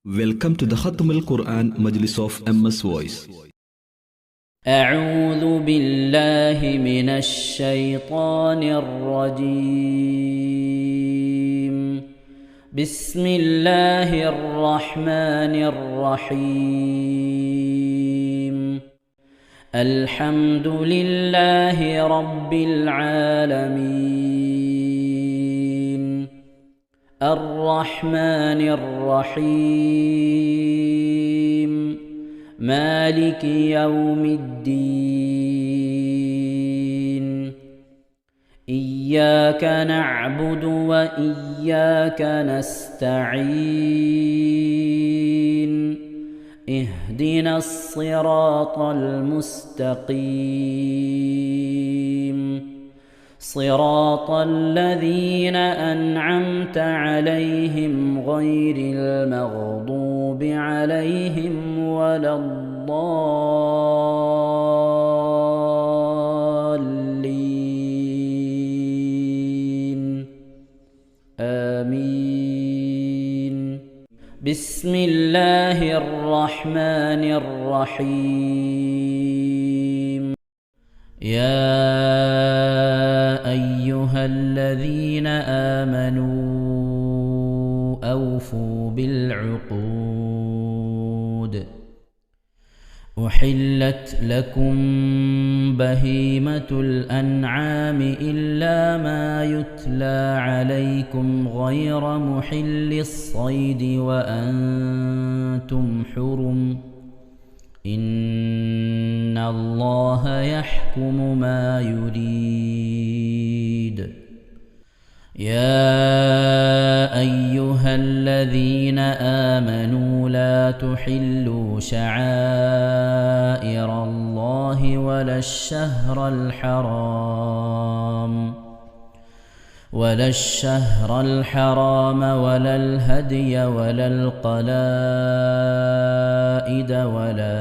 Welcome to the Khatam al-Quran Majlis of MS Voice. أعوذ بالله من الشيطان الرجيم. بسم الله الرحمن الرحيم. الحمد لله رب العالمين. الرحمن الرحيم. مالك يوم الدين. إياك نعبد وإياك نستعين. اهدنا الصراط المستقيم. صراط الذين أنعمت عليهم غير المغضوب عليهم ولا الضالين. آمين. بسم الله الرحمن الرحيم. يا أيها الذين آمنوا أوفوا بالعقود. أحلت لكم بهيمة الأنعام إلا ما يتلى عليكم غير محل الصيد وأنتم حرم. إن الله يحكم ما يريد. يا أيها الذين آمنوا لا تحلوا شعائر الله ولا الشهر الحرام ولا الهدي ولا القلائد ولا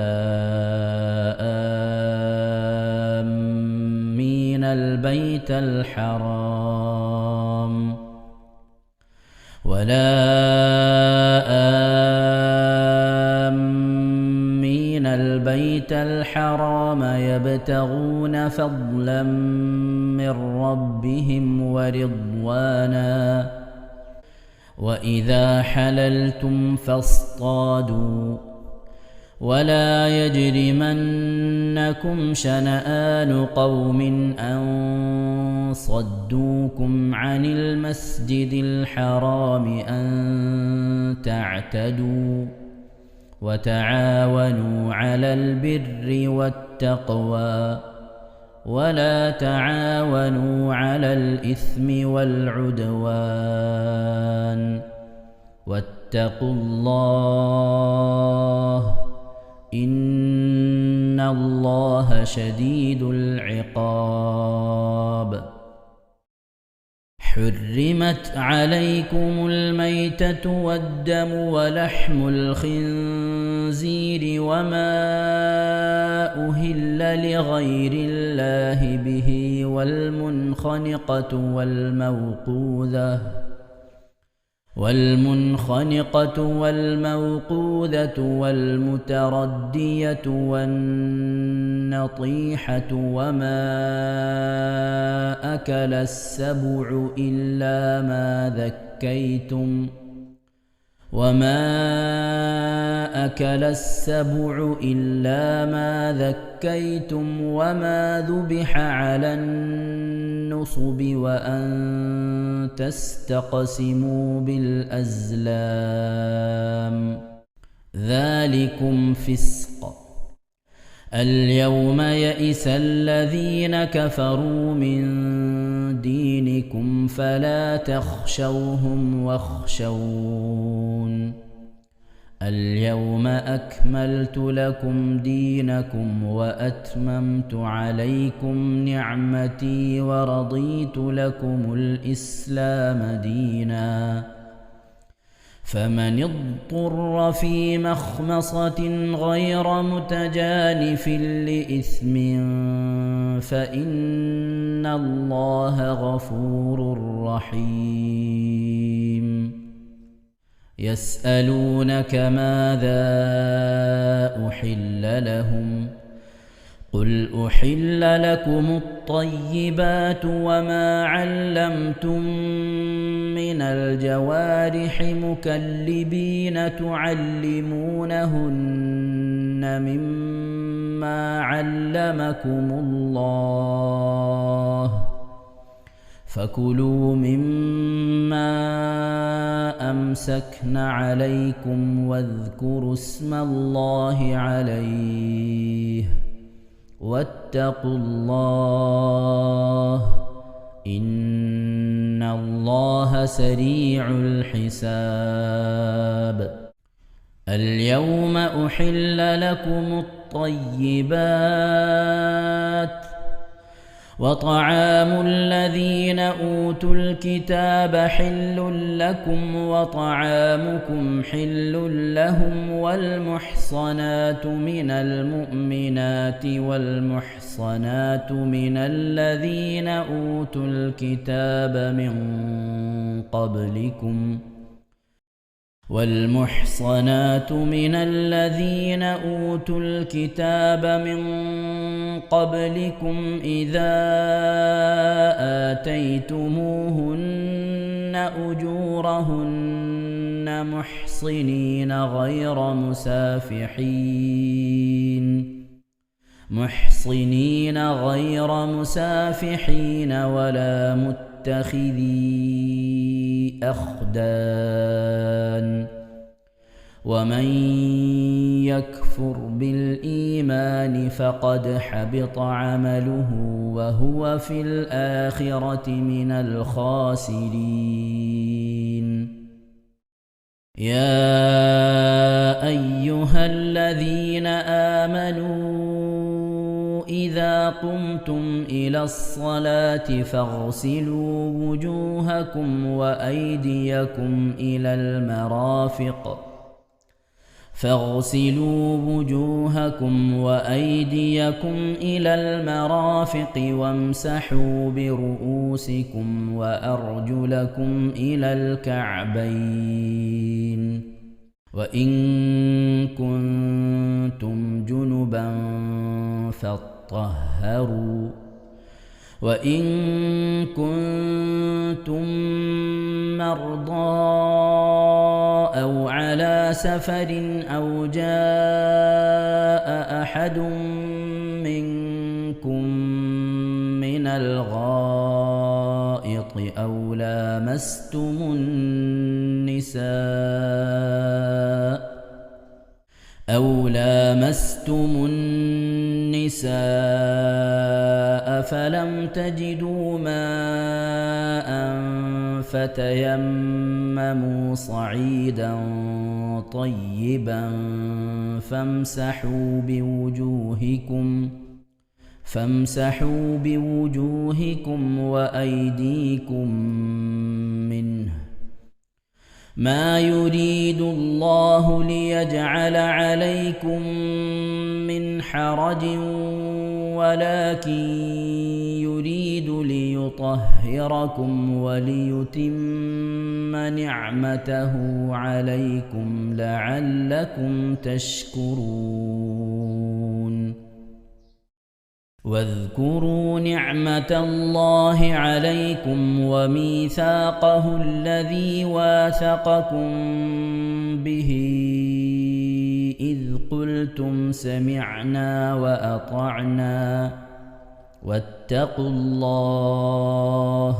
آمين البيت الحرام يبتغون فضلا من ربهم ورضوانا. وإذا حللتم فاصطادوا. ولا يجرمنكم شنآن قوم أن صدوكم عن المسجد الحرام أن تعتدوا. وتعاونوا على البر والتقوى ولا تعاونوا على الإثم والعدوان. واتقوا الله إن الله شديد العقاب. حرمت عليكم الميتة والدم ولحم الخنزير وما أهل لغير الله به والمنخنقة والموقوذة والمتردية والنطيحة وما أكل السبع إلا ما ذكيتم وما ذبح على النصب وأن تستقسموا بالأزلام. ذلكم فسق. اليوم يئس الذين كفروا من دينكم فلا تخشوهم واخشون. اليوم أكملت لكم دينكم وأتممت عليكم نعمتي ورضيت لكم الإسلام دينا. فمن اضطر في مخمصة غير متجانف لإثم فإن الله غفور رحيم. يسألونك ماذا أحل لهم قل أحل لكم الطيبات وما علمتم من الجوارح مكلبين تعلمونهن مما علمكم الله فكلوا مما أمسكن عليكم واذكروا اسم الله عليه واتقوا الله إن الله سريع الحساب. اليوم أحل لكم الطيبات وطعام الذين أوتوا الكتاب حل لكم وطعامكم حل لهم والمحصنات من المؤمنات والمحصنات من الذين أوتوا الكتاب من قبلكم إذا آتيتموهن أجورهن محصنين غير مسافحين ولا متخذي أخدان ومن يكفر بالإيمان فقد حبط عمله وهو في الآخرة من الخاسرين. يا أيها الذين آمنوا إذا قمتم إلى الصلاة فاغسلوا وجوهكم وأيديكم إلى المرافق وامسحوا برؤوسكم وأرجلكم إلى الكعبين وإن كنتم جنبا فاطهروا وإن كنتم مرضى أو على سفر أو جاء أحد منكم من الغائط أو لامستم النساء فلم تجدوا ماء فتيمموا صعيدا طيبا فامسحوا بوجوهكم وأيديكم منه ما يريد الله ليجعل عليكم من حرج ولكن يريد ليطهركم وليتم نعمته عليكم لعلكم تشكرون. واذكروا نعمة الله عليكم وميثاقه الذي واثقكم به إذ قلتم سمعنا وأطعنا واتقوا الله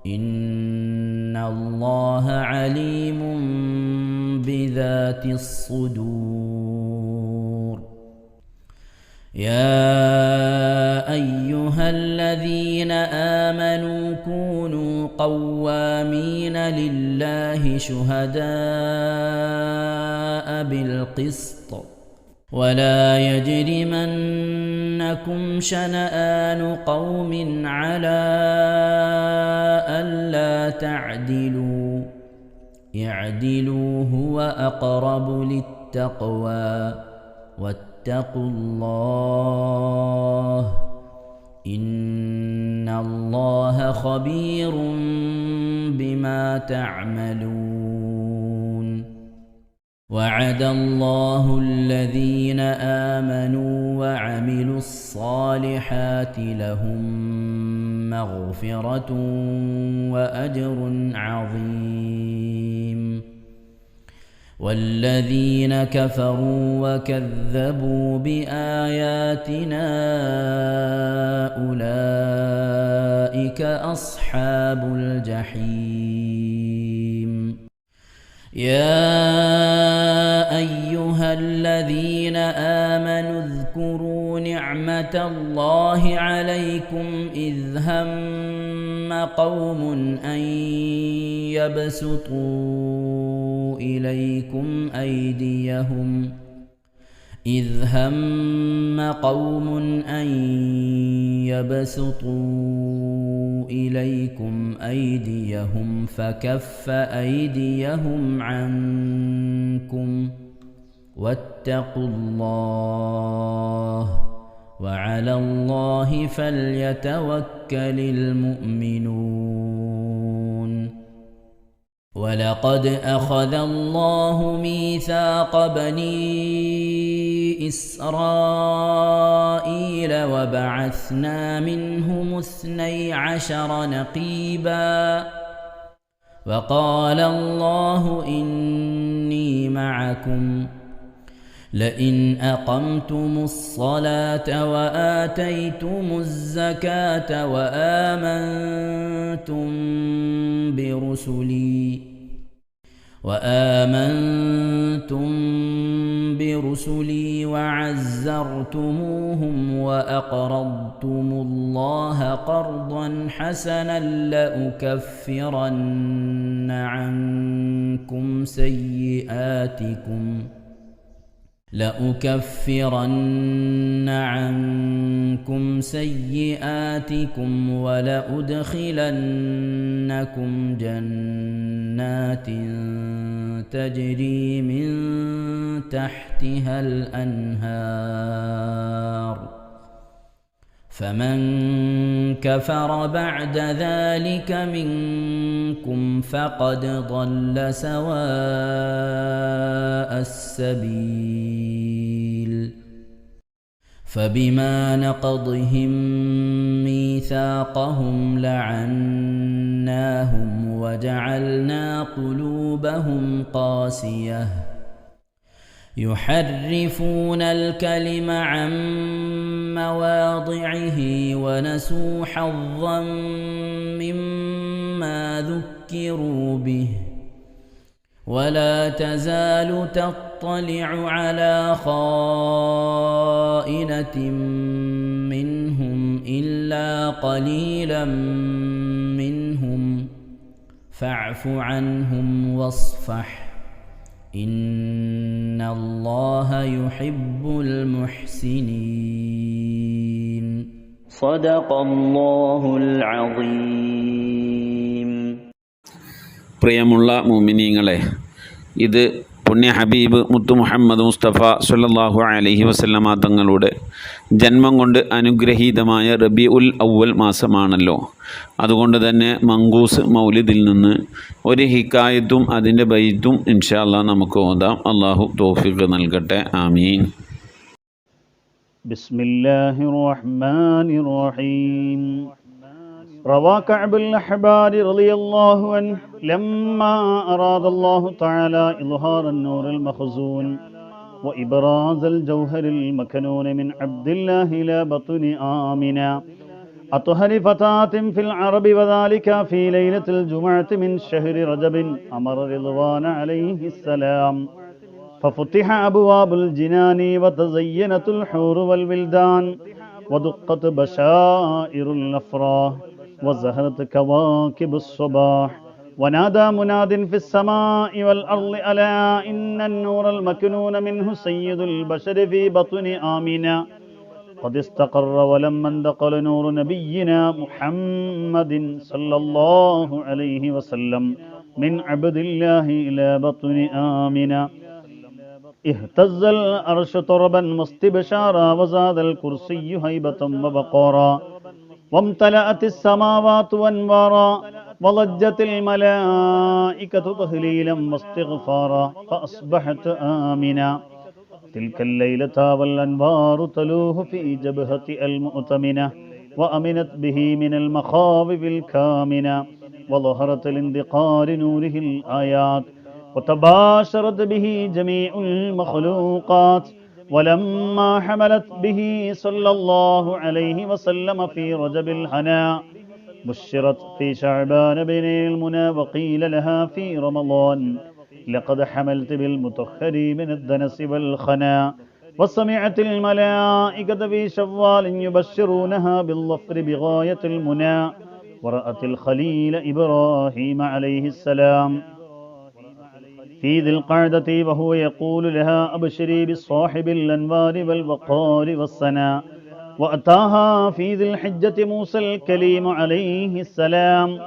إن الله عليم بذات الصدور. يا أيها الذين آمنوا كونوا قوامين لله شهداء بالقسط ولا يجرمنكم شنآن قوم على ألا تعدلوا اعدلوا هو أقرب للتقوى واتقوا الله إن الله خبير بما تعملون. وعد الله الذين آمنوا وعملوا الصالحات لهم مغفرة وأجر عظيم والذين كفروا وكذبوا بآياتنا أولئك أصحاب الجحيم يا أيها الذين آمنوا اذكروا نعمة الله عليكم إذ هم قوم أن يبسطوا إليكم أيديهم فكف أيديهم عنكم واتقوا الله وعلى الله فليتوكل المؤمنون ولقد أخذ الله ميثاق بني إسرائيل وبعثنا منهم 12 نقيبا وقال الله إني معكم لئن أقمتم الصلاة وآتيتم الزكاة وآمنتم برسلي وعزرتموهم وأقرضتم الله قرضا حسنا لأكفرن عنكم سيئاتكم ولأدخلنكم جنات تجري من تحتها الأنهار فمن كفر بعد ذلك منكم فقد ضل سواء السبيل فبما نقضهم ميثاقهم لعناهم وجعلنا قلوبهم قاسية يحرفون الكلم عن مواضعه ونسوا حظا مما ذكروا به ولا تزال تطلع على خائنة منهم إلا قليلا منهم فاعف عنهم واصفح إن الله يحب المحسنين صدق الله العظيم. പ്രിയമുള്ള മുഅ്മിനീങ്ങളെ, ഇത് പുണ്യ ഹബീബ് മുത്തു മുഹമ്മദ് മുസ്തഫ സ്വല്ലല്ലാഹു അലൈഹി വസല്ലമ തങ്ങളുടെ ജന്മം കൊണ്ട് അനുഗ്രഹീതമായ റബീഉൽ അവ്വൽ മാസമാണല്ലോ. അതുകൊണ്ട് തന്നെ മങ്കൂസ് മൗലിദിൽ നിന്ന് ഒരു ഹിക്കായത്തും അതിൻ്റെ ബൈത്തും ഇൻഷാ അല്ലാഹ് നമുക്ക് ഓതാം. അള്ളാഹു തൗഫീഖ് നൽകട്ടെ. ആമീൻ. ബിസ്മില്ലാഹിർ റഹ്മാനിർ റഹീം. روى كعب الأحبار رضي الله عنه لما أراد الله تعالى إظهار النور المخزون وإبراز الجوهر المكنون من عبد الله إلى بطن آمنة أطهر فتاة في العرب وذلك في ليلة الجمعة من شهر رجب أمر رضوان عليه السلام ففتح أبواب الجنان وتزينت الحور والولدان ودقت بشائر الأفراح وزهرت كواكب الصباح ونادى مناد في السماء والأرض ألا إن النور المكنون منه سيد البشر في بطن آمنة قد استقر ولما انتقل نور نبينا محمد صلى الله عليه وسلم من عبد الله إلى بطن آمنة اهتز الأرش طربا واستبشارا وزاد الكرسي هيبة وبقارا وامتلأت السماوات أنوارا وضجت الملائكة تهليلا واستغفارا فأصبحت آمنا. تلك الليلة والأنوار تلوه في جبهة المؤتمنة وأمنت به من المخاوف الكامنة وظهرت لاندقار نوره الآيات وتباشرت به جميع المخلوقات. ولما حملت به صلى الله عليه وسلم في رجب الهنا بشرت في شعبان بين المنى وقيل لها في رمضان لقد حملت بالمطهر من الدنس والخنا. وسمعت الملائكة في شوال يبشرونها بالظفر بغاية المنى. ورأت الخليل إبراهيم عليه السلام في ذي القعدة وهو يقول لها أبشري بالصاحب الأنوار والوقار والسنا. وأتاها في ذي الحجة موسى الكليم عليه السلام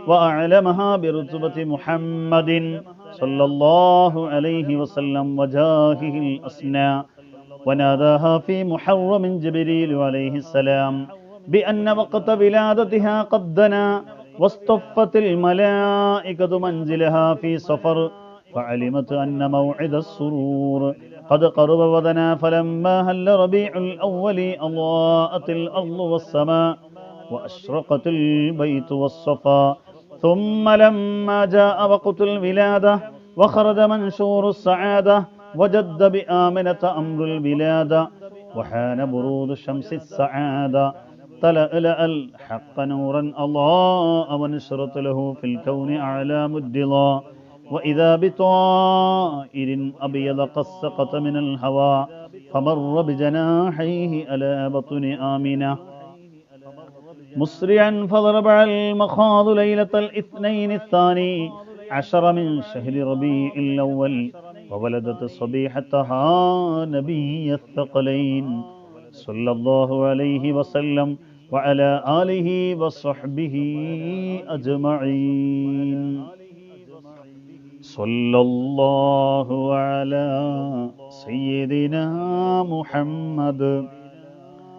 وأعلمها برتبة محمد صلى الله عليه وسلم وجاهه الأسنى. وناداها في محرم جبريل عليه السلام بأن وقت ولادتها قد دنا واصطفت الملائكة منزلها في صفر فعلمت أن موعد السرور قد قرب ودنا. فلما هل ربيع الأول أضاءت الأرض والسماء وأشرقت البيت والصفا. ثم لما جاء وقت الولادة وخرج منشور السعادة وجد بآمنة أمر الولادة وحان برود شمس السعادة تلألأ الحق نورا أضاء ونشرت له في الكون أعلام الدضاء. وإذا بطائر أبيض قد سقط من الهواء فمر بجناحيه على بطن آمنة مسرعا فضرب على المخاض ليلة الاثنين الثاني عشر من شهر ربيع الأول وولدت صبيحتها نبي الثقلين صلى الله عليه وسلم وعلى آله وصحبه أجمعين. صلى الله على سيدنا محمد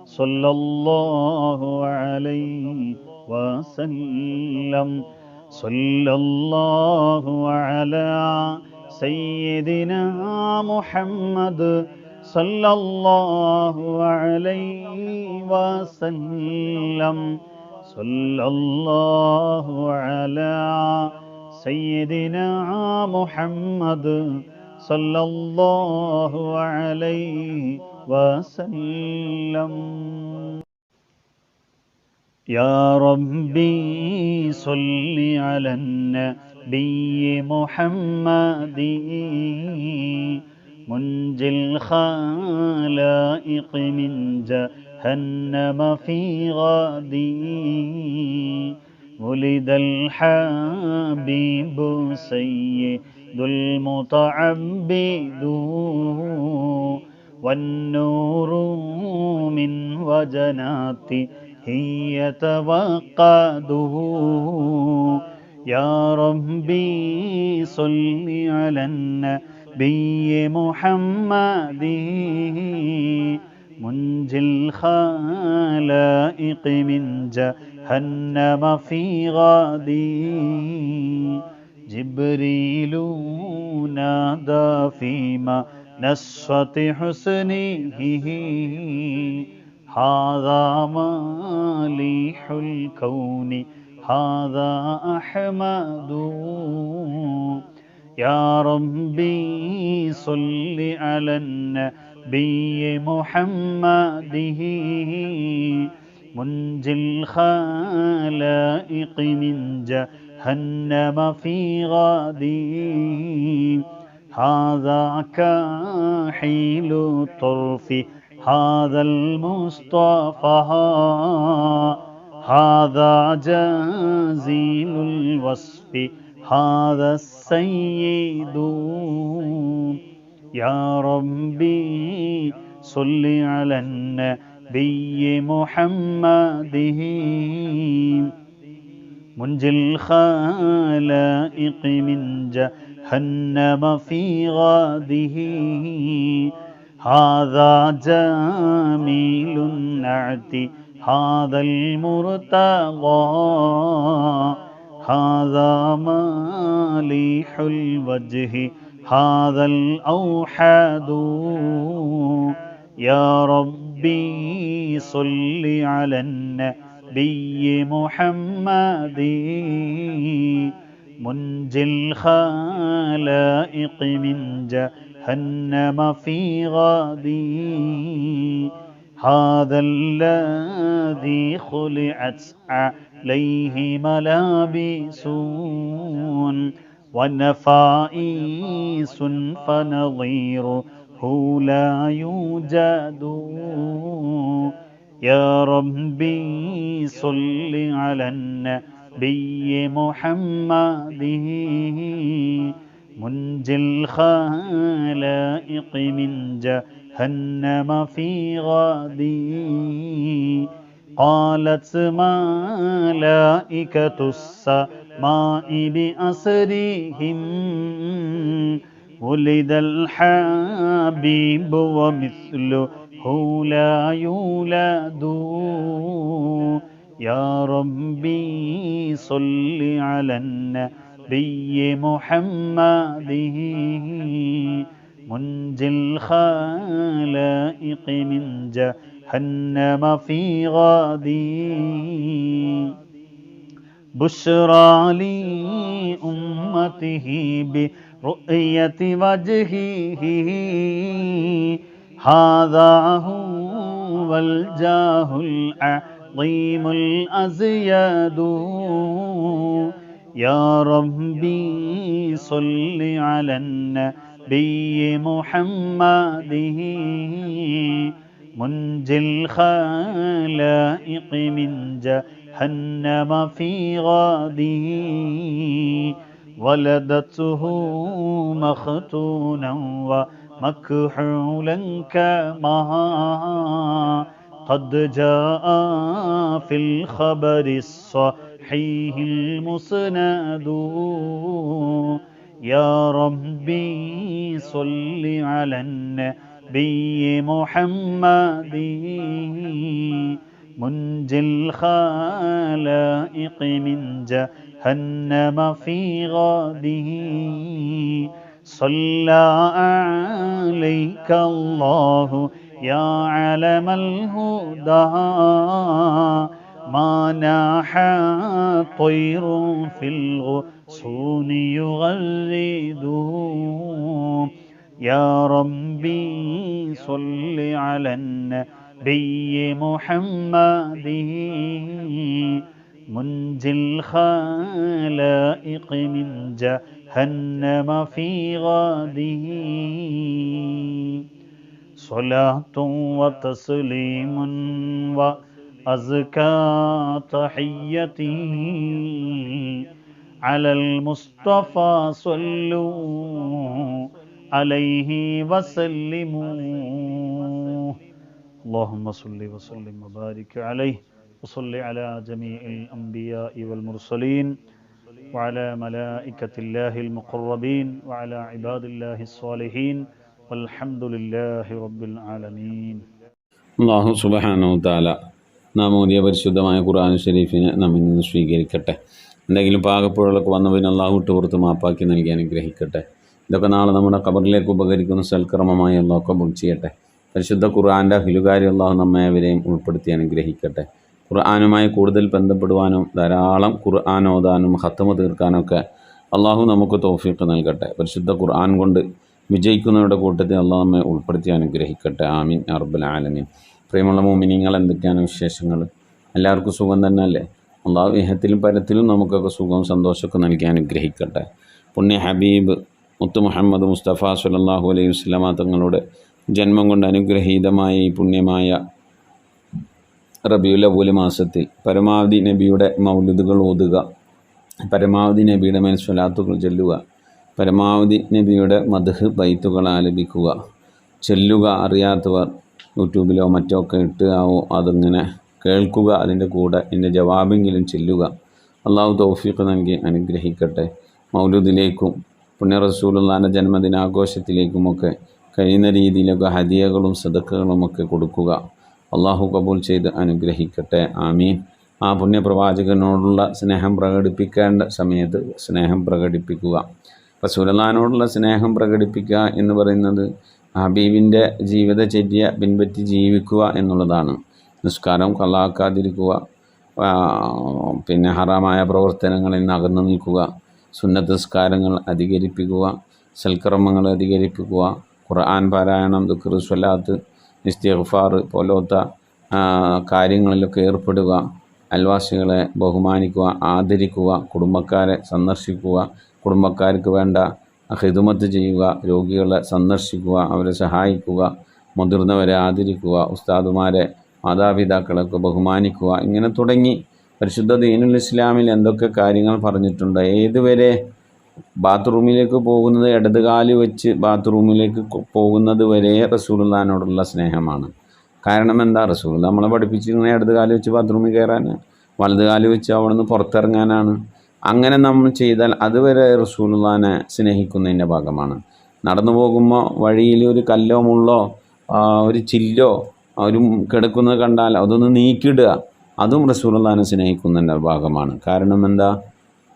صلى الله عليه وسلم. صلى الله على سيدنا محمد صلى الله عليه وسلم. صلى الله على سيدنا محمد صلى الله عليه وسلم. يا ربي صل على النبي محمد منجي الخلائق من جهنم في غادي. ولد الحبيب سيد المتعبد والنور من وجناته يتوقد. يا ربي صل على النبي محمد منجي الخلائق من جهنم في غادي. جبريل نادى فيما نشرة حسنه هذا مالح الكون هذا أحمد. يا ربي صل على النبي محمد منجي الخلائق من جهنم في غادي. هذا كحيل الطرف هذا المصطفى هذا جزيل الوصف هذا السيد. يا ربي صل على النبي محمد منجي الخلائق من جهنم في غاده. هذا جميل النعت هذا المرتضى هذا مالح الوجه هذا الأوحد يا ربي صل على النبي محمد منجي الخلائق من جهنم في غادي هذا الذي خلعت عليه ملابس ونفائس فنظيره لا يوجد يا ربي صل على النبي محمد منجي الخلائق من جهنم في غادي قالت ملائكة السماء بأسرهم ولد الحبيب ومثله لا يولد يا ربي صل على النبي محمد منجي الخلائق من جهنم في غادي بشرى لأمته برؤية وجهه هذا هو الجاه العظيم الأزيد يا ربي صل على النبي محمد منجي الخلائق من جهنم في غادي ولدته مختونا ومكحولا كما قد جاء في الخبر الصحيح المسند يا ربي صل على النبي محمد منجي الخلائق من جهنم في غاده صلى عليك الله يا علم الهدى ما ناح طير في الغصون يغرد يا ربي صل على النبي محمد منجي الخلائق من جهنم في غاده صلاة وتسليم وأزكى تحيتي على المصطفى صلوا عليه وسلموا اللهم صل وسلم وبارك عليه وصل على جميع الأنبياء والمرسلين وعلى ملائكة الله المقربين وعلى عباد الله الصالحين والحمد لله رب العالمين. അല്ലാഹു സുബ്ഹാനഹു തആല നാം ഓതിയ പരിശുദ്ധമായ ഖുർആൻ ഷരീഫിനെ നമ്മിൽ നിന്ന് സ്വീകരിക്കട്ടെ. എന്തെങ്കിലും പാകപ്പുഴകളൊക്കെ വന്നവന് അള്ളാഹു പുറത്ത് മാപ്പാക്കി നൽകി അനുഗ്രഹിക്കട്ടെ. ഇതൊക്കെ നാളെ നമ്മുടെ ഖബറിലേക്ക് ഉപകരിക്കുന്ന സൽക്കർമ്മമായി അള്ളാഹു കബൂൽ ചെയ്യട്ടെ. പരിശുദ്ധ ഖുർആൻ്റെ അഹ്ലുകാരി അള്ളാഹു നമ്മെ അവരെയും ഉൾപ്പെടുത്തി അനുഗ്രഹിക്കട്ടെ. ഖുർആനുമായി കൂടുതൽ ബന്ധപ്പെടുവാനും ധാരാളം ഖുർആൻ ഓതാനും ഖത്മ് തീർക്കാനൊക്കെ അള്ളാഹു നമുക്ക് തൗഫീഖ് നൽകട്ടെ. പരിശുദ്ധ ഖുർആൻ കൊണ്ട് വിജയിക്കുന്നവരുടെ കൂട്ടത്തിൽ അള്ളാഹു നമ്മെ ഉൾപ്പെടുത്തി അനുഗ്രഹിക്കട്ടെ. ആമീൻ യാ റബ്ബൽ ആലമീൻ. പ്രിയമുള്ള മുഅ്മിനീങ്ങൾ, എന്തൊക്കെയാണ് വിശേഷങ്ങൾ? എല്ലാവർക്കും സുഖം തന്നെ അല്ലേ? അള്ളാഹു ഇഹത്തിലും പരത്തിലും നമുക്കൊക്കെ സുഖവും സന്തോഷമൊക്കെ നൽകി അനുഗ്രഹിക്കട്ടെ. പുണ്യ ഹബീബ് മുത്ത് മുഹമ്മദ് മുസ്തഫ സ്വല്ലല്ലാഹു അലൈഹി വസല്ലമ തങ്ങളുടെ ജന്മം കൊണ്ട് അനുഗ്രഹീതമായ ഈ പുണ്യമായ റബീഉൽ അവ്വൽ മാസത്തിൽ പരമാവധി നബിയുടെ മൗലിദുകൾ ഓതുക, പരമാവധി നബിയുടെ മേൽ സ്വലാത്തുകൾ ചൊല്ലുക, പരമാവധി നബിയുടെ മദ്ഹ് ബൈത്തുകൾ ആലപിക്കുക, ചൊല്ലുക. അറിയാത്തവർ യൂട്യൂബിലോ മറ്റോ ഒക്കെ ഇട്ടാവോ അതിങ്ങനെ കേൾക്കുക, അതിൻ്റെ കൂടെ എൻ്റെ ജവാബെങ്കിലും ചൊല്ലുക. അള്ളാഹു തൗഫീഖ് നൽകി അനുഗ്രഹിക്കട്ടെ. മൗലിദിലേക്കും പുണ്യ റസൂലുള്ളാഹിൻ്റെ ജന്മദിനാഘോഷത്തിലേക്കുമൊക്കെ കഴിയുന്ന രീതിയിലൊക്കെ ഹദിയകളും സദഖകളുമൊക്കെ കൊടുക്കുക. അള്ളാഹു കബൂൽ ചെയ്ത് അനുഗ്രഹിക്കട്ടെ. ആമീൻ. ആ പുണ്യപ്രവാചകനോടുള്ള സ്നേഹം പ്രകടിപ്പിക്കേണ്ട സമയത്ത് സ്നേഹം പ്രകടിപ്പിക്കുക. റസൂലുള്ളാഹിനോടുള്ള സ്നേഹം പ്രകടിപ്പിക്കുക എന്ന് പറയുന്നത് ഹബീബിൻ്റെ ജീവിതചര്യ പിൻപറ്റി ജീവിക്കുക എന്നുള്ളതാണ്. നിസ്കാരം കളാക്കാതിരിക്കുക, പിന്നെ ഹറാമായ പ്രവർത്തനങ്ങളിൽ നിന്ന് അകന്നു നിൽക്കുക, സുന്നത്ത് നിസ്കാരങ്ങൾ അധികരിപ്പിക്കുക, സൽക്കർമ്മങ്ങൾ അധികരിപ്പിക്കുക, ഖുർആൻ പാരായണം, ദിക്ർ, സ്വലാത്ത്, ഇസ്തിഗ്ഫാർ പോലത്തെ കാര്യങ്ങളിലൊക്കെ ഏർപ്പെടുക, അയൽവാസികളെ ബഹുമാനിക്കുക, ആദരിക്കുക, കുടുംബക്കാരെ സന്ദർശിക്കുക, കുടുംബക്കാർക്ക് വേണ്ട ഖിദ്മത്ത് ചെയ്യുക, രോഗികളെ സന്ദർശിക്കുക, അവരെ സഹായിക്കുക, മുതിർന്നവരെ ആദരിക്കുക, ഉസ്താദുമാരെ മാതാപിതാക്കളൊക്കെ ബഹുമാനിക്കുക. ഇങ്ങനെ തുടങ്ങി പരിശുദ്ധ ദീനുൽ ഇസ്ലാമിൽ എന്തൊക്കെ കാര്യങ്ങൾ പറഞ്ഞിട്ടുണ്ട്. ഏതുവരെ ബാത്റൂമിലേക്ക് പോകുന്നത് ഇടതുകാല് വെച്ച് ബാത്റൂമിലേക്ക് പോകുന്നത് വരെ റസൂലുള്ളാഹിനോടുള്ള സ്നേഹമാണ്. കാരണം എന്താ? റസൂലുള്ളാഹി നമ്മളെ പഠിപ്പിച്ചിങ്ങനെ ഇടതുകാല് വെച്ച് ബാത്റൂമിൽ കയറാൻ, വലതുകാല് വെച്ച് അവിടെ നിന്ന് പുറത്തിറങ്ങാനാണ്. അങ്ങനെ നമ്മൾ ചെയ്താൽ അതുവരെ റസൂലുള്ളാഹിനെ സ്നേഹിക്കുന്നതിൻ്റെ ഭാഗമാണ്. നടന്നു പോകുമ്പോൾ വഴിയിൽ ഒരു കല്ലോ മുള്ളോ ഒരു ചില്ലോ ഒരു കിടക്കുന്നത് കണ്ടാൽ അതൊന്ന് നീക്കിയിടുക, അതും റസൂലുള്ളാഹിനെ സ്നേഹിക്കുന്നതിൻ്റെ ഭാഗമാണ്. കാരണം എന്താ?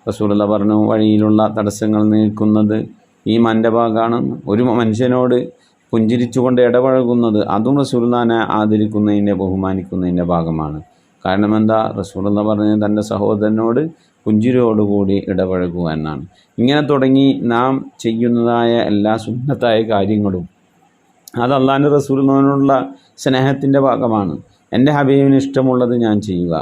റസൂലുള്ളാഹി പറഞ്ഞു, വഴിയിലുള്ള തടസ്സങ്ങൾ നീക്കുന്നത് ഈമാൻ്റെ ഭാഗമാണ്. ഒരു മനുഷ്യനോട് പുഞ്ചിരിച്ചുകൊണ്ട് ഇടപഴകുന്നത് അതും റസൂലുള്ളാഹിനെ ആദരിക്കുന്നതിൻ്റെ ബഹുമാനിക്കുന്നതിൻ്റെ ഭാഗമാണ്. കാരണം എന്താ? റസൂലുള്ളാഹി പറഞ്ഞത് തൻ്റെ സഹോദരനോട് പുഞ്ചിരിയോടുകൂടി ഇടപഴകുക എന്നാണ്. ഇങ്ങനെ തുടങ്ങി നാം ചെയ്യുന്നതായ എല്ലാ സുന്നത്തായ കാര്യങ്ങളും അത് അള്ളാഹുവിൻ്റെ റസൂലിനോടുള്ള സ്നേഹത്തിൻ്റെ ഭാഗമാണ്. എൻ്റെ ഹബീബിന് ഇഷ്ടമുള്ളത് ഞാൻ ചെയ്യുക.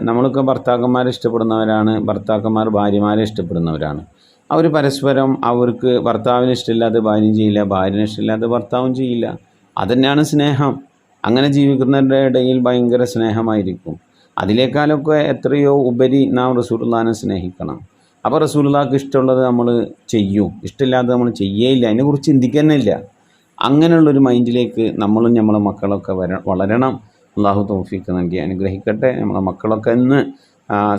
നമ്മളൊക്കെ ഭർത്താക്കന്മാരെ ഇഷ്ടപ്പെടുന്നവരാണ്, ഭർത്താക്കന്മാർ ഭാര്യമാരെ ഇഷ്ടപ്പെടുന്നവരാണ്. അവർ പരസ്പരം അവർക്ക് ഭർത്താവിന് ഇഷ്ടമില്ലാതെ ഭാര്യയും ചെയ്യില്ല, ഭാര്യന് ഇഷ്ടമില്ലാതെ ഭർത്താവും ചെയ്യില്ല. അതുതന്നെയാണ് സ്നേഹം. അങ്ങനെ ജീവിക്കുന്നവരുടെ ഇടയിൽ ഭയങ്കര സ്നേഹമായിരിക്കും. അതിനേക്കാളൊക്കെ എത്രയോ ഉപരി നാം റസൂലുള്ളാഹിനെ സ്നേഹിക്കണം. അപ്പോൾ റസൂലുള്ളാഹിക്ക് ഇഷ്ടമുള്ളത് നമ്മൾ ചെയ്യും, ഇഷ്ടമില്ലാതെ നമ്മൾ ചെയ്യേയില്ല, അതിനെക്കുറിച്ച് ചിന്തിക്കുന്നില്ല. അങ്ങനെയുള്ളൊരു മൈൻഡിലേക്ക് നമ്മളും നമ്മളെ മക്കളൊക്കെ വളരണം. അള്ളാഹു തൗഫീഖ് നൽകി അനുഗ്രഹിക്കട്ടെ. നമ്മളെ മക്കളൊക്കെ ഇന്ന്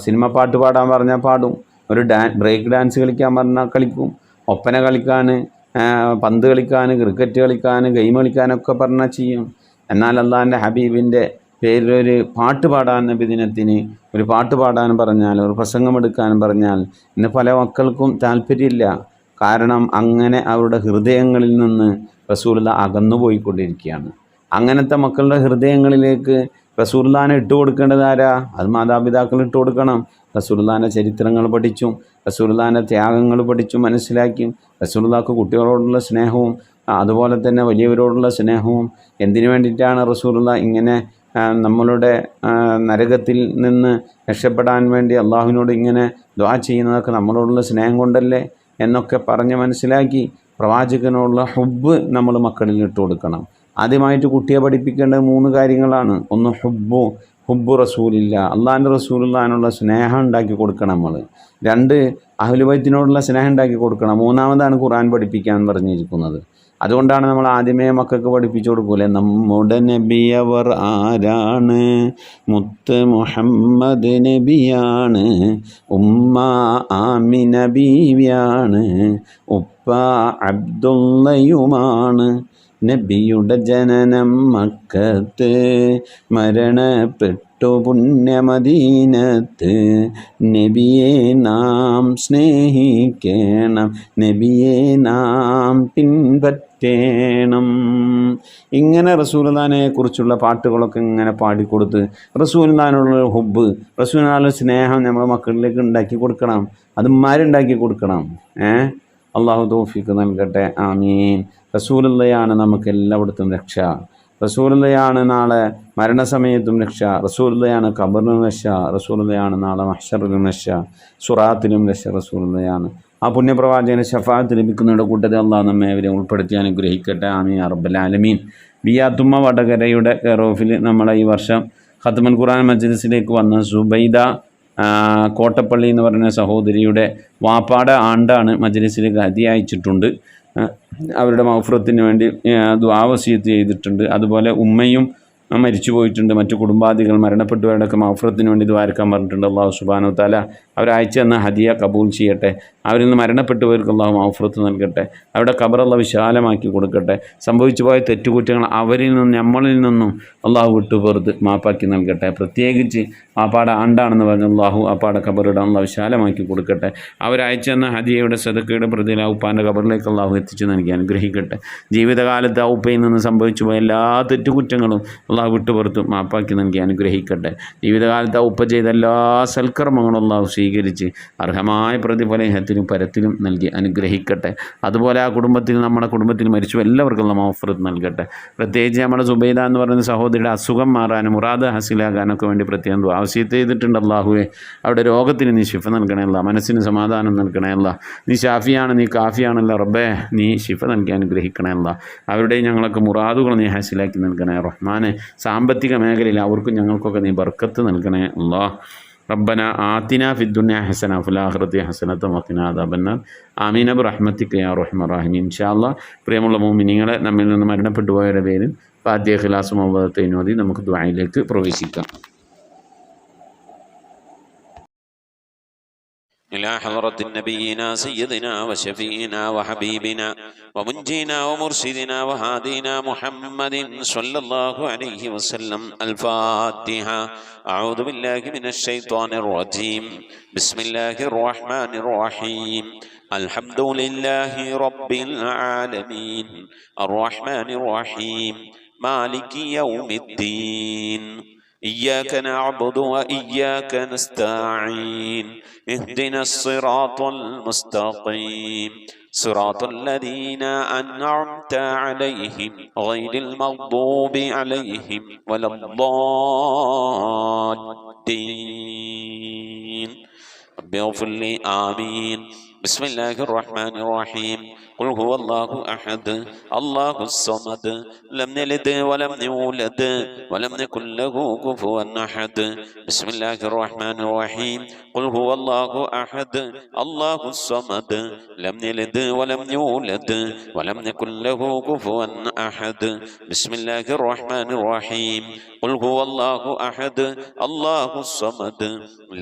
സിനിമ പാട്ട് പാടാൻ പറഞ്ഞാൽ പാടും, ഒരു ബ്രേക്ക് ഡാൻസ് കളിക്കാൻ പറഞ്ഞാൽ കളിക്കും, ഒപ്പന കളിക്കാൻ, പന്ത് കളിക്കാൻ, ക്രിക്കറ്റ് കളിക്കാൻ, ഗെയിം കളിക്കാനൊക്കെ പറഞ്ഞാൽ ചെയ്യും. എന്നാൽ അള്ളാഹിൻ്റെ ഹബീബിൻ്റെ പേരിലൊരു പാട്ട് പാടാൻ, നബിദിനത്തിന് ഒരു പാട്ട് പാടാൻ പറഞ്ഞാൽ, ഒരു പ്രസംഗം എടുക്കാൻ പറഞ്ഞാൽ ഇന്ന് പല മക്കൾക്കും താല്പര്യമില്ല. കാരണം അങ്ങനെ അവരുടെ ഹൃദയങ്ങളിൽ നിന്ന് റസൂലുള്ളാഹി അകന്നു പോയിക്കൊണ്ടിരിക്കുകയാണ്. അങ്ങനത്തെ മക്കളുടെ ഹൃദയങ്ങളിലേക്ക് റസൂലുള്ളാഹിനെ ഇട്ട് കൊടുക്കേണ്ടത് ആരാ? അത് മാതാപിതാക്കൾ ഇട്ട് കൊടുക്കണം. റസൂലുള്ളാഹിൻ്റെ ചരിത്രങ്ങൾ പഠിച്ചും റസൂലുള്ളാഹിൻ്റെ ത്യാഗങ്ങൾ പഠിച്ചും മനസ്സിലാക്കിയും റസൂലുള്ളാഹിക്ക് കുട്ടികളോടുള്ള സ്നേഹവും അതുപോലെ തന്നെ വലിയവരോടുള്ള സ്നേഹവും എന്തിനു വേണ്ടിയിട്ടാണ് റസൂലുള്ളാഹി ഇങ്ങനെ നമ്മളുടെ നരകത്തിൽ നിന്ന് രക്ഷപ്പെടാൻ വേണ്ടി അള്ളാഹുവിനോട് ഇങ്ങനെ ദുആ ചെയ്യുന്നതൊക്കെ നമ്മളോടുള്ള സ്നേഹം കൊണ്ടല്ലേ എന്നൊക്കെ പറഞ്ഞ് മനസ്സിലാക്കി പ്രവാചകനോടുള്ള ഹുബ്ബ് നമ്മൾ മക്കളിൽ ഇട്ട് കൊടുക്കണം. ആദ്യമായിട്ട് കുട്ടിയെ പഠിപ്പിക്കേണ്ടത് 3 കാര്യങ്ങളാണ്. ഒന്ന് ഹുബ്ബു റസൂലില്ല, അള്ളാഹിൻ്റെ റസൂലുള്ളാഹിനുള്ള സ്നേഹം ഉണ്ടാക്കി കൊടുക്കണം നമ്മൾ. 2 അഹ്ലു ബൈത്തിനോടുള്ള സ്നേഹം ഉണ്ടാക്കി കൊടുക്കണം. 3ാമതാണ് ഖുർആൻ പഠിപ്പിക്കാൻ പറഞ്ഞിരിക്കുന്നത്. അതുകൊണ്ടാണ് നമ്മൾ ആദ്യമേ മക്കൾക്ക് പഠിപ്പിച്ചു കൊടുക്കൂലേ, നമ്മുടെ നബിയവർ ആരാണ്? മുത്ത് മുഹമ്മദ് നബിയാണ്, ഉമ്മ ആമിന ബീവിയാണ്, ഉപ്പ അബ്ദുള്ളയുമാണ്. നബിയുടെ ജനനം മക്കത്ത്, മരണപ്പെട്ടു പുണ്യമദീനത്ത്. നബിയെ നാം സ്നേഹിക്കണം, നബിയെ നാം പിൻപറ്റണം. ഇങ്ങനെ റസൂലുള്ളാഹിനെ കുറിച്ചുള്ള പാട്ടുകളൊക്കെ ഇങ്ങനെ പാടിക്കൊടുത്ത് റസൂലുള്ളാഹിനുള്ള ഹുബ്ബ്, റസൂലുള്ളാഹിയുടെ സ്നേഹം നമ്മുടെ മക്കളിലേക്ക് ഉണ്ടാക്കി കൊടുക്കണം. അത് ഉമ്മാരുണ്ടാക്കി കൊടുക്കണം. അള്ളാഹു തൗഫീഖ് നൽകട്ടെ. ആമീൻ. റസൂലുള്ളാഹിയാണ് നമുക്ക് എല്ലായിടത്തും രക്ഷ. റസൂലുള്ളാഹിയാണ് നാളെ മരണസമയത്തും രക്ഷ. റസൂലുള്ളാഹിയാണ് ഖബറിലും രക്ഷ. റസൂലുള്ളാഹിയാണ് നാളെ മഹ്ശറിലും രക്ഷ, സുറാത്തിലും രക്ഷ. റസൂലുള്ളാഹിയാണ്. ആ പുണ്യപ്രവാചകന് ശഫാഅത്ത് ലഭിക്കുന്നവരുടെ കൂട്ടത്തിൽ അള്ളാഹു നമ്മെ അവരെ ഉൾപ്പെടുത്തി അനുഗ്രഹിക്കട്ടെ. ആമീൻ യാ റബ്ബൽ ആലമീൻ. ബിയാത്തുമ്മ വടകരയുടെ കെയർ ഓഫിൽ നമ്മളെ ഈ വർഷം ഖത്മുൽ ഖുർആൻ മജ്ലിസിലേക്ക് വന്ന സുബൈദ കോട്ടപ്പള്ളി എന്ന് പറഞ്ഞ സഹോദരിയുടെ വാപ്പാടെ ആണ്ടാണ് മജ്ലിസിലേക്ക് ഹദിയ അയച്ചിട്ടുണ്ട്. അവരുടെ മഗ്ഫിറത്തിന് വേണ്ടി ദുആ വസിയത്ത് ചെയ്തിട്ടുണ്ട്. അതുപോലെ ഉമ്മയും മരിച്ചു പോയിട്ടുണ്ട്. മറ്റു കുടുംബാദികൾ മരണപ്പെട്ടവരുടെയൊക്കെ മഗ്ഫിറത്തിന് വേണ്ടി ദ്വാരക്കാൻ പറഞ്ഞിട്ടുണ്ട്. അല്ലാഹു സുബ്ഹാനഹു വ തആല അവരയച്ചു തന്ന ഹദിയ കബൂൽ ചെയ്യട്ടെ. അവരിൽ നിന്ന് മരണപ്പെട്ടവർക്ക് അള്ളാഹു മഗ്ഫിറത്ത് നൽകട്ടെ. അവരുടെ ഖബർ അള്ളാഹു വിശാലമാക്കി കൊടുക്കട്ടെ. സംഭവിച്ചു പോയ തെറ്റുകുറ്റങ്ങൾ അവരിൽ നിന്നും നമ്മളിൽ നിന്നും അള്ളാഹു വിട്ടുപുറത്ത് മാപ്പാക്കി നൽകട്ടെ. പ്രത്യേകിച്ച് ആപ്പാടെ ആണ്ടാണെന്ന് പറഞ്ഞ അള്ളാഹു ആപ്പാടെ ഖബറിടാൻ അള്ളാഹു വിശാലമാക്കി കൊടുക്കട്ടെ. അവരയച്ചു തന്ന ഹദിയയുടെ സദക്കയുടെ പ്രതിയിൽ ആ ഉപ്പാൻ്റെ ഖബറിലേക്ക് അള്ളാഹു എത്തിച്ചു നൽകി അനുഗ്രഹിക്കട്ടെ. ജീവിതകാലത്ത് ആ ഉപ്പയിൽ നിന്ന് സംഭവിച്ചു പോയ എല്ലാ തെറ്റുകുറ്റങ്ങളും അള്ളാഹു വിട്ടുപുറത്ത് മാപ്പാക്കി നൽകി അനുഗ്രഹിക്കട്ടെ. ജീവിതകാലത്ത് ആ ഉപ്പ ചെയ്ത എല്ലാ സൽക്കർമ്മങ്ങളും അള്ളാഹു സ്വീകരിച്ച് അർഹമായ പ്രതിഫലത്തിനും പരത്തിലും നൽകി അനുഗ്രഹിക്കട്ടെ. അതുപോലെ ആ കുടുംബത്തിൽ നമ്മുടെ കുടുംബത്തിൽ മരിച്ചു എല്ലാവർക്കും അള്ളാഹു മഗ്ഫിറത്ത് നൽകട്ടെ. പ്രത്യേകിച്ച് നമ്മുടെ സുബൈദ എന്ന് പറയുന്ന സഹോദരിയുടെ അസുഖം മാറാനും മുറാദ് ഹാസിലാകാനൊക്കെ വേണ്ടി പ്രത്യേകം ആവശ്യത്തെ ചെയ്തിട്ടുണ്ട്. അള്ളാഹുവെ അവിടെ രോഗത്തിന് നീ ശിഫ നൽകണേ അല്ലാ, മനസ്സിന് സമാധാനം നൽകണേ അല്ലാ. നീ ഷാഫിയാണ്, നീ കാഫിയാണല്ലോ റബ്ബേ, നീ ശിഫ നൽകി അനുഗ്രഹിക്കണേ അല്ലാ. അവരുടെ ഞങ്ങൾക്ക് മുറാദുകൾ നീ ഹാസിലാക്കി നൽകണേ റഹ്മാനെ. സാമ്പത്തിക മേഖലയിൽ അവർക്കും ഞങ്ങൾക്കൊക്കെ നീ ബർക്കത്ത് നൽകണേ അല്ലാ. റബ്ബന ആതിന ഫിദ്ദുനിയ ഹസന ഫിൽ ആഖിറതി ഹസനത വഖിനാ അദാബന്നാർ. ആമീൻ ബിറഹ്മതിക യാ അർഹമർ റഹീമീൻ. ഇൻഷാ അല്ലാഹ് പ്രിയമുള്ള മുഅ്മിനീങ്ങളെ, നമ്മിൽ നിന്ന് മരണപ്പെട്ടു പോയവരുടെ പേരിൽ ഫാത്തിഹ ഖിലാസ് മുഅവ്വദത്തൈൻ ഓതി നമുക്ക് ദുആയിലേക്ക് പ്രവേശിക്കാം. إلى حضرة نبينا سيدنا وشفينا وحبيبنا ومنجينا ومرشدنا وهادينا محمد صلى الله عليه وسلم. الفاتحة. أعوذ بالله من الشيطان الرجيم. بسم الله الرحمن الرحيم. الحمد لله رب العالمين الرحمن الرحيم مالك يوم الدين. إياك نعبد وإياك نستعين. اهدنا الصراط المستقيم صراط الذين أنعمت عليهم غير المغضوب عليهم ولا الضالين. رب اغفر لي. آمين. بسم الله الرحمن الرحيم. قل هو الله أحد الله الصمد لم يلد ولم يولد ولم يكن له كفوا أحد. بسم الله الرحمن الرحيم. قل هو الله أحد الله الصمد لم يلد ولم يولد ولم يكن له كفوا أحد. بسم الله الرحمن الرحيم. قل هو الله أحد الله الصمد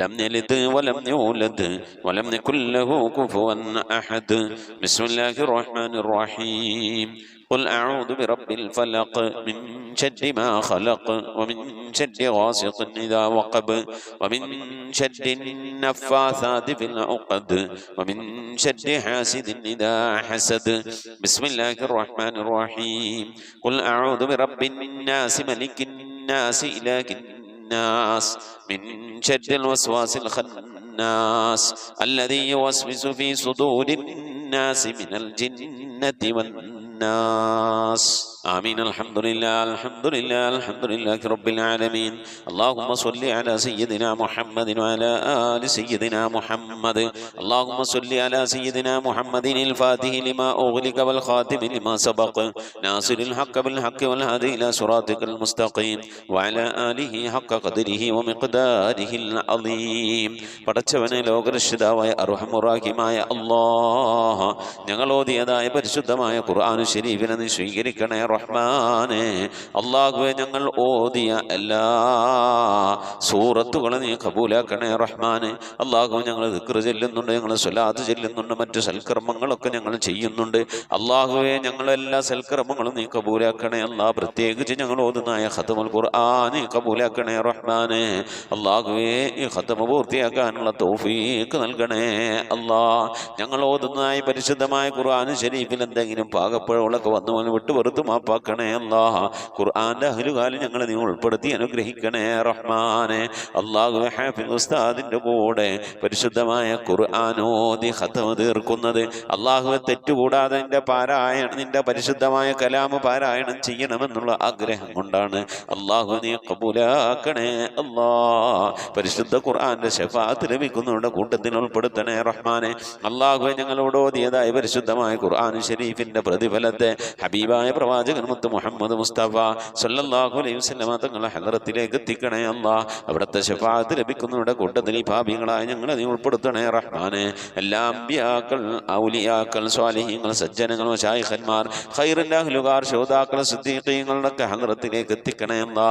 لم يلد ولم يولد ولم يكن له كفوا أحد. بسم الله الرحمن الرحيم. قل أعوذ برب الفلق من شر ما خلق ومن شر غاسق إذا وقب ومن شر النفاثات في العقد ومن شر حاسد إذا حسد. بسم الله الرحمن الرحيم. قل أعوذ برب الناس ملك الناس إله الناس من شر الوسواس الخناس الذي يوسوس في صدور الناس من الجنة والناس. آمين. الحمد لله الحمد لله الحمد لله رب العالمين. اللهم صل على سيدنا محمد وعلى آل سيدنا محمد. اللهم صل على سيدنا محمد الفاتح لما أغلق والخاتم لما سبق ناصر الحق بالحق والهادي إلى صراطك المستقيم وعلى آله حق قدره ومقداره العظيم. പടച്ചവനെ ലോകരക്ഷിതാവായ അർഹമുറാഹിമായ അല്ലാഹ്, ഞങ്ങൾ ഓതിയതായ പരിശുദ്ധമായ ഖുർആൻ ശരീഫിനെ നീ സ്വീകരിക്കണേ റഹ്മാനെ. അല്ലാഹുവേ, ഞങ്ങൾ ഓതിയ എല്ലാ സൂറത്തുകളും നീ കബൂലാക്കണേ റഹ്മാനെ. അല്ലാഹു, ഞങ്ങൾ ദിക്ർ ചെല്ലുന്നുണ്ട്, ഞങ്ങൾ സ്വലാത്ത് ചെല്ലുന്നുണ്ട്, മറ്റു സൽക്കർമ്മങ്ങളൊക്കെ ഞങ്ങൾ ചെയ്യുന്നുണ്ട്. അല്ലാഹുവേ, ഞങ്ങളെല്ലാ സൽക്കർമ്മങ്ങളും നീ കബൂലാക്കണേ അല്ലാഹ്. പ്രത്യേകിച്ച് ഞങ്ങൾ ഓതുന്നായ ഖത്മുൽ ഖുർആൻ നീ കബൂലാക്കണേ റഹ്മാനെ. അല്ലാഹുവേ, ഈ ഖത്മ പൂർത്തിയാക്കാനുള്ള തൗഫീഖ് നൽകണേ അല്ലാഹ്. ഞങ്ങൾ ഓതുന്നതായ പരിശുദ്ധമായ ഖുർആൻ ശരീഫിൽ എന്തെങ്കിലും പാകപ്പഴങ്ങളൊക്കെ വന്നു വിട്ടു വെറുത്ത് മാപ്പാക്കണേ അല്ലാഹ്. ഖുർആന്റെ അഹ്ലുകാലിൽ ഞങ്ങളെ നീ ഉൾപ്പെടുത്തി അനുഗ്രഹിക്കണേ റഹ്മാനെ. അല്ലാഹുവേ, ഹാഫിദ് ഉസ്താദിന്റെ കൂടെ പരിശുദ്ധമായ ഖുർആൻ ഓതി ഖത്മ തീർക്കുന്നത് അല്ലാഹുവേ തെറ്റുകൂടാതെ നിന്റെ പരിശുദ്ധമായ കലാമ് പാരായണം ചെയ്യണമെന്നുള്ള ആഗ്രഹം കൊണ്ടാണ്. അല്ലാഹു നീ കബൂലാക്കണേ അല്ലാഹ്. പരിശുദ്ധ ഖുർആന്റെ ശഫാഅത്ത് ലഭിക്കുന്നവരുടെ കൂട്ടത്തിൽ ഉൾപ്പെടുത്തണേ റഹ്മാനെ. അല്ലാഹുവേ, ഞങ്ങളോട് ഓതിയതായ പരിശുദ്ധമായ ഖുർആൻ ശരീഫിന്റെ പ്രതിഫലം പ്രതിഫലത്തെ ഹബീബായ പ്രവാചകൻ മുത്ത് മുഹമ്മദ് മുസ്തഫ സല്ലല്ലാഹു അലൈഹി വസല്ലമ തങ്ങളുടെ ഹളറത്തിലേക്ക് എത്തിക്കണേ അല്ലാ. അവിടുത്തെ ശഫാഅത്ത് ലഭിക്കുന്നവരുടെ കൂട്ടത്തിൽ ഈ പാപികളായ ഞങ്ങളെ നീ ഉൾപ്പെടുത്തണേ റഹ്മാനെ. എല്ലാ അമ്പിയാക്കൾ, ഔലിയാക്കൾ, സ്വാലിഹീങ്ങൾ, സജ്ജനങ്ങൾ, മശായിഖന്മാർ, ഖൈറിന്റെ അഹ്ലുകാർ, ശുഹദാക്കൾ, സിദ്ദീഖീങ്ങളുടെ ഹളറത്തിലേക്ക് എത്തിക്കണേ അല്ലാ.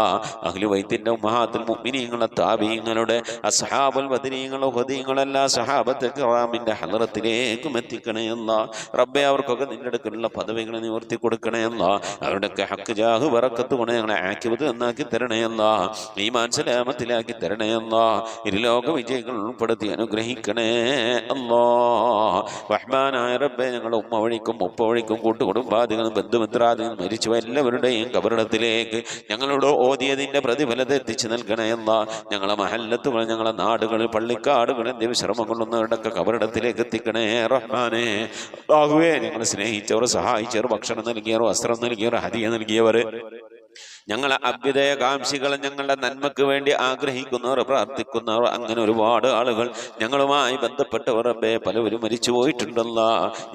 അഹ്ലു ബൈത്തിന്റെ ഉമ്മഹാത്തുൽ മുഅ്മിനീങ്ങളുടെ, താബീങ്ങളുടെ, അസ്ഹാബുൽ ബദരീങ്ങൾ, ഉഹദീങ്ങൾ, എല്ലാ സഹാബത്തെ കിറാമിന്റെ ഹളറത്തിലേക്കും എത്തിക്കണേ അല്ലാ. റബ്ബേ, അവർക്കൊക്കെ നിന്റെ അടുക്കലുള്ള പദവികളെ നിവർത്തി കൊടുക്കണേ അല്ലാ. അവരുടെയൊക്കെ ഹക്ക് ജാഹ് ബറക്കത്ത് കൊണ്ട് ഞങ്ങളെ ആക്കിവത് എന്നാക്കി തരണേ അല്ലാ. ഈമാൻ സലാമത്തിലാക്കി തരണേ അല്ലാ. ഇരുലോക വിജയികൾ ഉൾപ്പെടുത്തി അനുഗ്രഹിക്കണേ അല്ലാ. റഹ്മാനായ റബ്ബേ, ഞങ്ങളുടെ ഉമ്മ വഴിക്കും ഉപ്പ വഴിക്കും കൂട്ടുകുടുംബാദികളും ബന്ധുമിത്രാദികളും മരിച്ചു എല്ലാവരുടെയും കബറിടത്തിലേക്ക് ഞങ്ങളോട് ഓതിയതിന്റെ പ്രതിഫലത്തെ എത്തിച്ചു നൽകണേ അല്ലാ. ഞങ്ങളെ മഹല്ലത്തുകൾ, ഞങ്ങളെ നാടുകളിൽ, പള്ളിക്കാടുകളിൽ വിശ്രമം കൊള്ളുന്നവരുടെയൊക്കെ കബറിടത്തിലേക്ക് എത്തിക്കണേ റഹ്മാനെ. അല്ലാഹുവേ, ഞങ്ങളെ സ്നേഹിച്ചവർ, സഹായിച്ചവർ, ഭക്ഷണം നൽകിയവർ, വസ്ത്രം നൽകിയവർ, ഹദിയ നൽകിയവർ, ഞങ്ങളെ അഭ്യുദയകാംക്ഷികൾ, ഞങ്ങളുടെ നന്മയ്ക്ക് വേണ്ടി ആഗ്രഹിക്കുന്നവർ, പ്രാർത്ഥിക്കുന്നവർ, അങ്ങനെ ഒരുപാട് ആളുകൾ ഞങ്ങളുമായി ബന്ധപ്പെട്ടവർ റബ്ബേ പലവരും മരിച്ചു പോയിട്ടുണ്ടല്ലോ.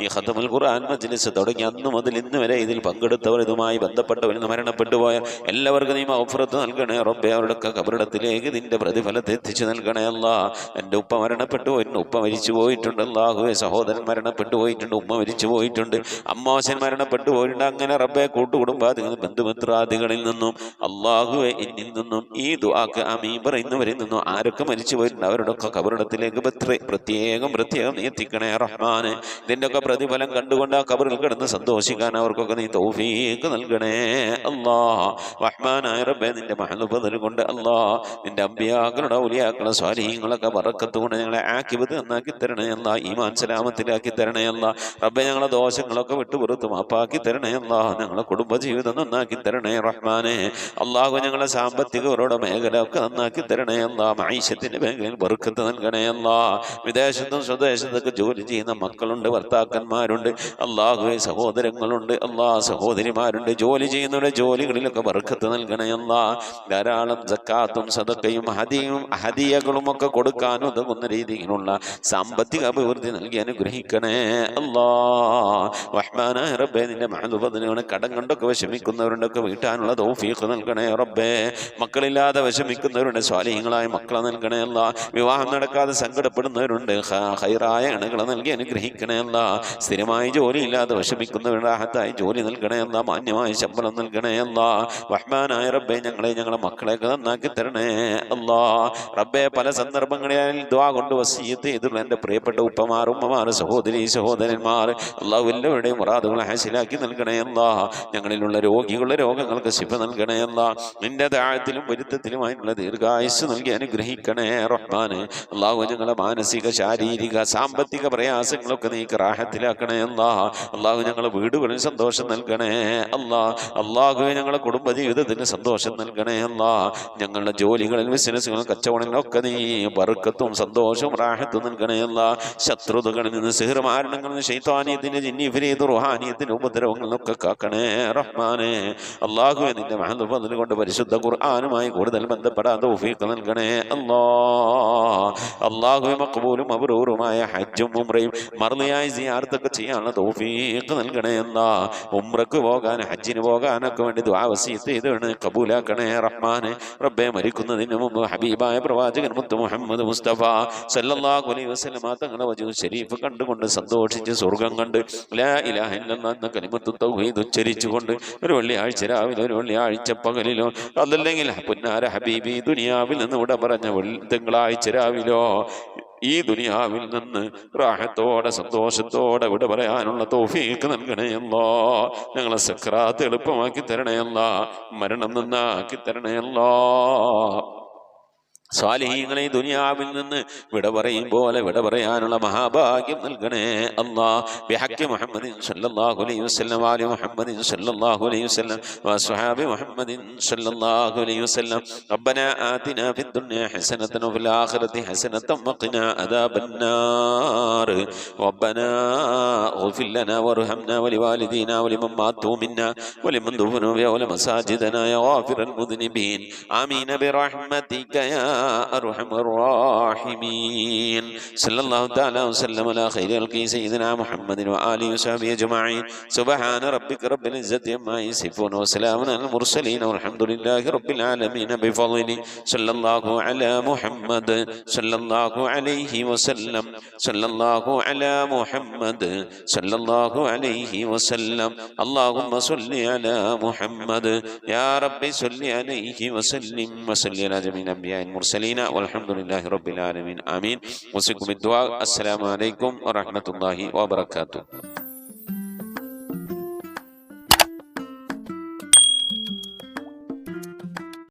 ഈ ഖത്മുൽ ഖുർആൻ മജ്ലിസ് തുടങ്ങി അന്ന് മുതൽ ഇന്ന് വരെ ഇതിൽ പങ്കെടുത്തവർ, ഇതുമായി ബന്ധപ്പെട്ടവർ, മരണപ്പെട്ടു പോയ എല്ലാവർക്കും നീ മഗ്ഫിറത്ത് നൽകണേ റബ്ബേ. അവരുടെയൊക്കെ കബറിടത്തിലേക്ക് നിന്റെ പ്രതിഫലത്തെ എത്തിച്ചു നൽകണേ അല്ലാ. എൻ്റെ ഉപ്പ മരണപ്പെട്ടു പോയിട്ടുണ്ട്, ഉപ്പ മരിച്ചു പോയിട്ടുണ്ട് അല്ലാഹുവേ. സഹോദരൻ മരണപ്പെട്ടു പോയിട്ടുണ്ട്, ഉമ്മ മരിച്ചു പോയിട്ടുണ്ട്, അമ്മാശൻ മരണപ്പെട്ടു പോയിട്ടുണ്ട്. അങ്ങനെ റബ്ബേ കൂട്ടുകുടുംബാദികൾ, ബന്ധുമിത്രാദികളിൽ നിന്നും അല്ലാഹുവേ എന്നിൽ നിന്നും ഈ ദുആക്ക് ആമീൻ പറയുന്നവരിൽ നിന്നും ആരൊക്കെ മരിച്ചു പോയിട്ടുണ്ട് അവരുടെയൊക്കെ കബറിടത്തിലേക്ക് പ്രത്യേകം നീ എത്തിക്കണേ റഹ്മാനെ. ഇതിൻ്റെയൊക്കെ പ്രതിഫലം കണ്ടുകൊണ്ട് ആ കബറിൽ കിടന്ന് സന്തോഷിക്കാൻ അവർക്കൊക്കെ നീ തൗഫീഖ് നൽകണേ അല്ലാ. റഹ്മാനായ റബ്ബേ, നിന്റെ മഹലുബദൽ കൊണ്ട് അല്ലാ, നിന്റെ അമ്പിയാക്കളുടെ, ഔലിയാക്കളുടെ, സ്വാലിഹീങ്ങളൊക്കെ ബറക്കത്ത് കൊണ്ട് ഞങ്ങളെ ആക്കിബത്ത് നന്നാക്കി തരണേ അല്ലാ. ഈമാൻ സലാമത്തിലാക്കി തരണേ അല്ലാ. റബ്ബേ, ഞങ്ങളെ ദോഷങ്ങളൊക്കെ വിട്ടുപുറത്ത് മാപ്പാക്കി തരണേ അല്ലാ. ഞങ്ങളെ കുടുംബജീവിതം നന്നാക്കി തരണേ റഹ്മാനെ. അല്ലാഹു, ഞങ്ങളെ സാമ്പത്തികവരുടെ മേഖല ഒക്കെ നന്നാക്കി തരണേ അല്ലാ. മഈശത്തിന്റെ മേഖലയിൽ ബർക്കത്ത് നൽകണേ അല്ലാ. വിദേശത്തും സ്വദേശത്തൊക്കെ ജോലി ചെയ്യുന്ന മക്കളുണ്ട്, ഭർത്താക്കന്മാരുണ്ട്, അല്ലാഹുവേ സഹോദരങ്ങളുണ്ട്, അല്ലാ സഹോദരിമാരുണ്ട്. ജോലി ചെയ്യുന്നവരുടെ ജോലികളിലൊക്കെ ബർക്കത്ത് നൽകണേ അല്ലാ. ധാരാളം സക്കാത്തും സദഖയും ഹദിയകളും ഒക്കെ കൊടുക്കാൻ ഉതകുന്ന രീതിയിലുള്ള സാമ്പത്തിക അഭിവൃദ്ധി നൽകി അനുഗ്രഹിക്കണേ അല്ലാ. റഹ്മാനായ റബ്ബേ, നിന്റെ മഹലുബദലിനെ കടം കൊണ്ടൊക്കെ വിഷമിക്കുന്നവരുണ്ടൊക്കെ വീട്ടാനുള്ള തൗഫീഖ് നൽകണേ റബ്ബേ. മക്കളില്ലാതെ വിഷമിക്കുന്നവരുണ്ട്, സ്വാലിഹീങ്ങളായ മക്കളെ നൽകണേ അല്ലാ. വിവാഹം നടക്കാതെ സങ്കടപ്പെടുന്നവരുണ്ട്, ഖൈറായ ഇണകളെ നൽകി അനുഗ്രഹിക്കണേ അല്ലാ. സ്ഥിരമായി ജോലിയില്ലാതെ വിഷമിക്കുന്നവരുടെ റാഹത്തായി ജോലി നൽകണേ അല്ലാ. മാന്യമായ ശമ്പളം നൽകണേ അല്ലാ. റഹ്മാനായ റബ്ബേ, ഞങ്ങളെ മക്കളെയൊക്കെ നന്നാക്കി തരണേ അല്ലാ. റബ്ബേ, പല സന്ദർഭങ്ങളിൽ ദുആ കൊണ്ട് വസിയ്യത്ത് ചെയ്തിട്ടുള്ള എൻ്റെ പ്രിയപ്പെട്ട ഉപ്പമാർ, ഉമ്മമാർ, സഹോദരി സഹോദരന്മാർ, അല്ലാഹു എല്ലാവരുടെയും മുറാദുകളെ ഹാസിലാക്കി നൽകണേ അല്ലാ. ഞങ്ങളിലുള്ള രോഗികളുടെ രോഗങ്ങൾക്ക് ശിഫ നൽകണേ അല്ലാ. നിന്റെ ദാഅത്തിലും പൊരുത്തത്തിലുമായിട്ടുള്ള ദീർഘായുസ് നൽകി അനുഗ്രഹിക്കണേ റഹ്മാനെ. അല്ലാഹു, ഞങ്ങളെ മാനസിക, ശാരീരിക, സാമ്പത്തിക പ്രയാസങ്ങളൊക്കെ നീ റാഹത്തിലാക്കണേ അല്ലാ. അല്ലാഹു, ഞങ്ങളെ വീടുകളിൽ സന്തോഷം നൽകണേ അല്ലാ. അല്ലാഹുവേ, ഞങ്ങളെ കുടുംബ ജീവിതത്തിന് സന്തോഷം നൽകണേ അല്ലാ. ഞങ്ങളുടെ ജോലികളിൽ, ബിസിനസ്സുകളിൽ, കച്ചവടങ്ങളിലൊക്കെ നീ ബർക്കത്തും സന്തോഷവും റാഹത്തും നൽകണേ അല്ലാ. ശത്രുതകളിൽ നിന്ന്, സിഹ്ർ മാരണങ്ങളിൽ നിന്ന്, ശൈത്വാനിയത്തിന്റെ, ജിന്നി ഫരീദ്, റുഹാനിയത്തിന്റെ ഉപദ്രവങ്ങളിൽ നിന്നൊക്കെ കാക്കണേ റഹ്മാനെ. അല്ലാഹുവേ, നിന്റെ മഹദുഫദൽ കൊണ്ട് പരിശുദ്ധ ഖുർആനുമായി കൂടുതൽ ബന്ധപ്പെടാൻ തൗഫീഖ് നൽകണേ അല്ലാ. അല്ലാഹുവേ, മഖ്ബൂലും മബ്റൂറുമായ ഹജ്ജും ഉംറയും മർളിയായി സിയാറത്തൊക്കെ ചെയ്യാനുള്ള തൗഫീഖ് നൽകണേ അല്ലാ. ഉംറക്ക് പോകാൻ, ഹജ്ജിന് പോകാനൊക്കെ വേണ്ടി ദുആ വസിയത്ത് ചെയ്താണ് കബൂലാക്കണേ റഹ്മാനെ. റബ്ബേ, മരിക്കുന്നതിന് മുമ്പ് ഹബീബായ പ്രവാചകൻ മുത്ത് മുഹമ്മദ് മുസ്തഫ സല്ലല്ലാഹു അലൈഹി വസല്ലമ തങ്ങളുടെ വജൂഹ് ശരീഫ് കണ്ടുകൊണ്ട് സന്തോഷിച്ച് സ്വർഗം കണ്ട് ലാ ഇലാഹ ഇല്ലല്ലാഹ് എന്ന കലിമത്തു തൗഹീദ് ഉച്ചരിച്ചുകൊണ്ട് ഒരു വെള്ളിയാഴ്ച രാവിലെ, ഒരു വെള്ളിയാഴ്ച പകലിലോ, അതല്ലെങ്കിൽ പുന്നാര ഹബീബി ദുനിയാവിൽ നിന്ന് ഇവിടെ പറഞ്ഞ തിങ്കളാഴ്ച രാവിലോ ഈ ദുനിയാവിൽ നിന്ന് റാഹത്തോടെ, സന്തോഷത്തോടെ ഇവിടെ പറയാനുള്ള തൗഫീഖ് നൽകണേ അല്ലാ. ഞങ്ങളെ സക്രാത്ത് എളുപ്പമാക്കി തരണേ അല്ലാ. മരണം നന്നാക്കി തരണേ അല്ലാ. സ്വാലിഹീങ്ങളെ ദുനിയാവിൽ നിന്ന് വിട പറയും പോലെ വിട പറയാനുള്ള മഹാഭാഗ്യം നൽകണേ അല്ലാ. ബിഹഖി മുഹമ്മദിൻ സല്ലല്ലാഹു അലൈഹി വസല്ലം വാലി മുഹമ്മദിൻ സല്ലല്ലാഹു അലൈഹി വസല്ലം വസ്വഹാബി മുഹമ്മദിൻ സല്ലല്ലാഹു അലൈഹി വസല്ലം. റബ്ബനാ ആതിനാ ഫിദ്ദുനിയ ഹസനതൻ വഫിൽ ആഖിറതി ഹസനതൻ വഖിനാ അദാബന്നാർ. റബ്ബനാ ഇഗ്ഫിർ ലനാ വർഹംനാ വലിവാലിദീനാ വലിമൻ മാതു മിന്നാ വലിമൻ ദുഫനു വലമസാജിദനാ യാ ഗാഫിറൽ മുദ്നിബീൻ. ആമീൻ ബിറഹ്മതിക യാ أرحم الراحمين. صلى الله تعالى وسلم على خير خلقه سيدنا محمد وآله وصحبه أجمعين. سبحان ربك رب العزة عما يصفون وسلام على المرسلين والحمد لله رب العالمين بفضله. صلى الله على محمد صلى الله عليه وسلم. صلى الله على محمد صلى الله عليه وسلم. اللهم صل على محمد يا رب صل عليه وسلم وصل على جميع الأنبياء المرسلين والحمد لله رب العالمين. آمين. وصيكم بالدعاء. السلام عليكم ورحمة الله وبركاته.